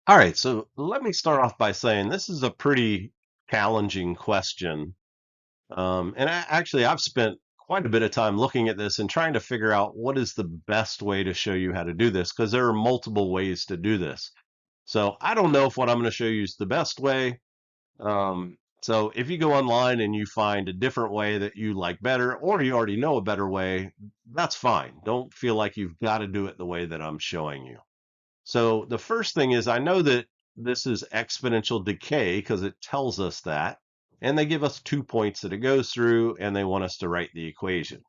All right, so let me start off by saying this is a pretty challenging question. Actually, I've spent quite a bit of time looking at this and trying to figure out what is the best way to show you how to do this, because there are multiple ways to do this. So I don't know if what I'm going to show you is the best way. So if you go online and you find a different way that you like better, or you already know a better way, that's fine. Don't feel like you've got to do it the way that I'm showing you. So the first thing is I know that this is exponential decay because it tells us that. And they give us 2 points that it goes through, and they want us to write the equation.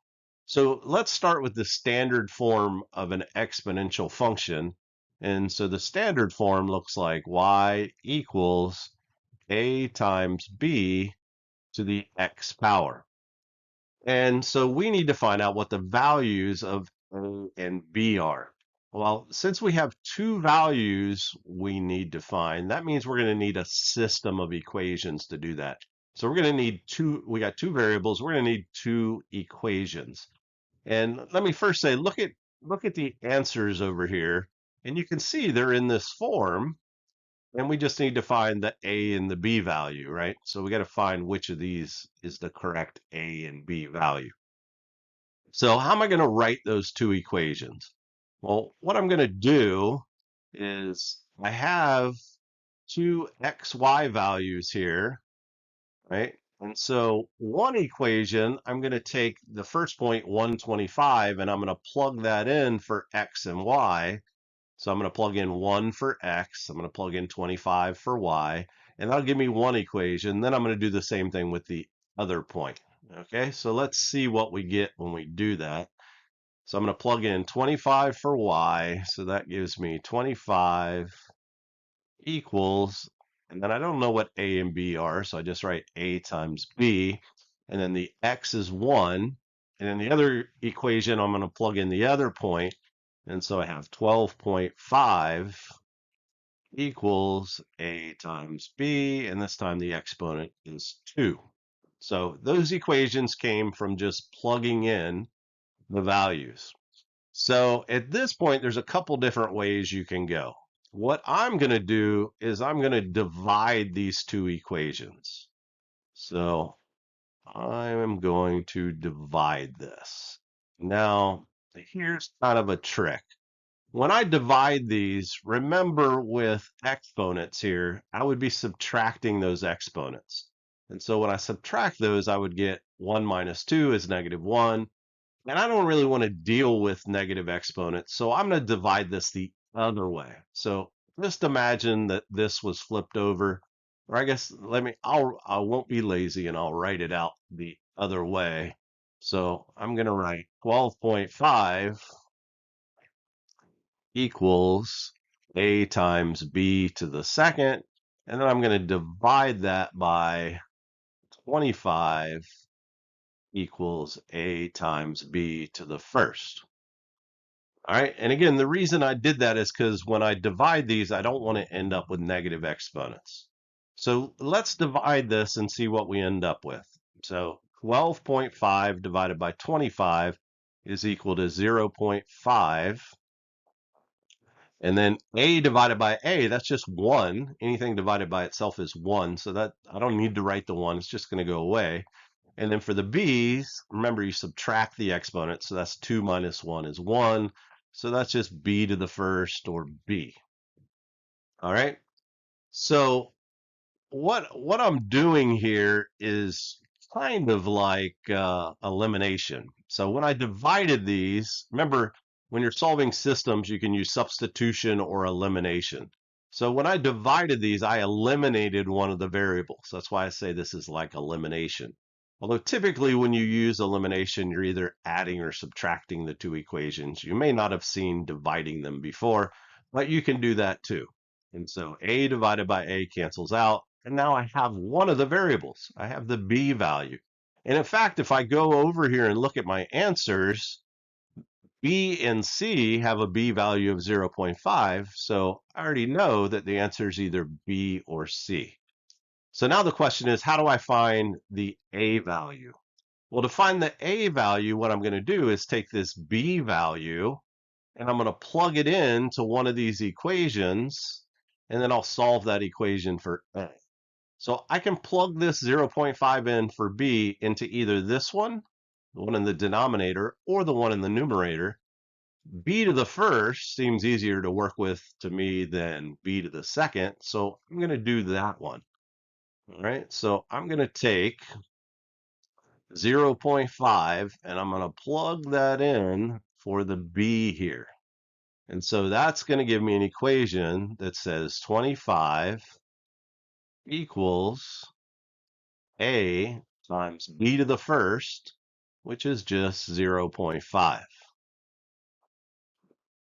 So let's start with the standard form of an exponential function. And so the standard form looks like y equals a times b to the x power. And so we need to find out what the values of A and B are. Well, since we have two values we need to find, that means we're going to need a system of equations to do that. So we're going to need we got two variables, we're going to need two equations. And let me first say, look at the answers over here, and you can see they're in this form, and we just need to find the A and the B value, right? So we got to find which of these is the correct A and B value. So how am I going to write those two equations? Well, what I'm going to do is I have two xy values here, right? And so one equation, I'm going to take the first point, 125, and I'm going to plug that in for x and y. So I'm going to plug in 1 for x, I'm going to plug in 25 for y, and that'll give me one equation. Then I'm going to do the same thing with the other point. Okay, so let's see what we get when we do that. So I'm going to plug in 25 for y. So that gives me 25 equals, and then I don't know what a and b are. So I just write a times b. And then the x is 1. And in the other equation, I'm going to plug in the other point. And so I have 12.5 equals a times b. And this time the exponent is 2. So those equations came from just plugging in the values. So at this point, there's a couple different ways you can go. What I'm going to do is I'm going to divide these two equations. So I am going to divide this. Now, here's kind of a trick. When I divide these, remember with exponents here, I would be subtracting those exponents. And so when I subtract those, I would get 1 minus 2 is -1. And I don't really want to deal with negative exponents, so I'm going to divide this the other way. So just imagine that this was flipped over, or I guess I won't be lazy and I'll write it out the other way. So I'm going to write 12.5 equals a times b to the second, and then I'm going to divide that by 25 equals a times b to the first. All right. And again, the reason I did that is because when I divide these, I don't want to end up with negative exponents. So let's divide this and see what we end up with. So 12.5 divided by 25 is equal to 0.5. And then a divided by a, that's just 1. Anything divided by itself is 1. So that I don't need to write the 1. It's just going to go away. And then for the b's, remember you subtract the exponent. So that's 2 minus 1 is 1. So that's just b to the first, or b. All right. So what I'm doing here is kind of like elimination. So when I divided these, remember when you're solving systems, you can use substitution or elimination. So when I divided these, I eliminated one of the variables. That's why I say this is like elimination. Although typically when you use elimination, you're either adding or subtracting the two equations. You may not have seen dividing them before, but you can do that too. And so a divided by a cancels out. And now I have one of the variables. I have the b value. And in fact, if I go over here and look at my answers, B and C have a B value of 0.5. So I already know that the answer is either B or C. So now the question is, how do I find the A value? Well, to find the A value, what I'm going to do is take this B value and I'm going to plug it into one of these equations. and then I'll solve that equation for A. So I can plug this 0.5 in for B into either this one, the one in the denominator, or the one in the numerator. B to the first seems easier to work with to me than B to the second, so I'm going to do that one. All right, so I'm going to take 0.5 and I'm going to plug that in for the B here. And so that's going to give me an equation that says 25 equals A times B to the first, which is just 0.5.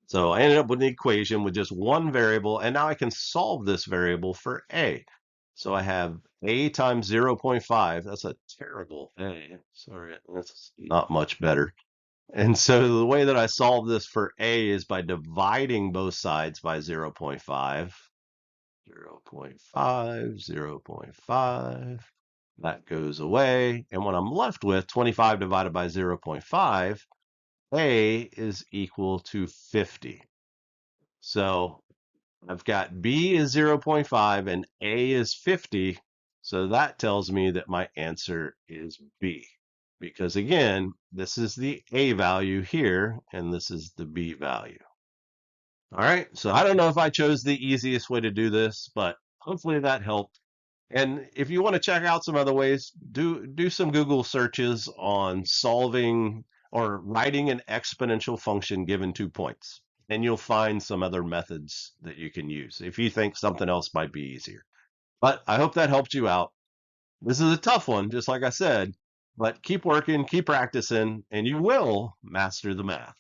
So I ended up with an equation with just one variable, and now I can solve this variable for A. So I have A times 0.5. That's a terrible A. Sorry, that's not much better. And so the way that I solve this for A is by dividing both sides by 0.5. 0.5, 0.5. That goes away. And what I'm left with, 25 divided by 0.5, A is equal to 50. So I've got B is 0.5 and A is 50. So that tells me that my answer is B. Because again, this is the A value here, and this is the B value. All right, so I don't know if I chose the easiest way to do this, but hopefully that helped. And if you want to check out some other ways, do some Google searches on solving or writing an exponential function given 2 points. And you'll find some other methods that you can use if you think something else might be easier. But I hope that helped you out. This is a tough one, just like I said, but keep working, keep practicing, and you will master the math.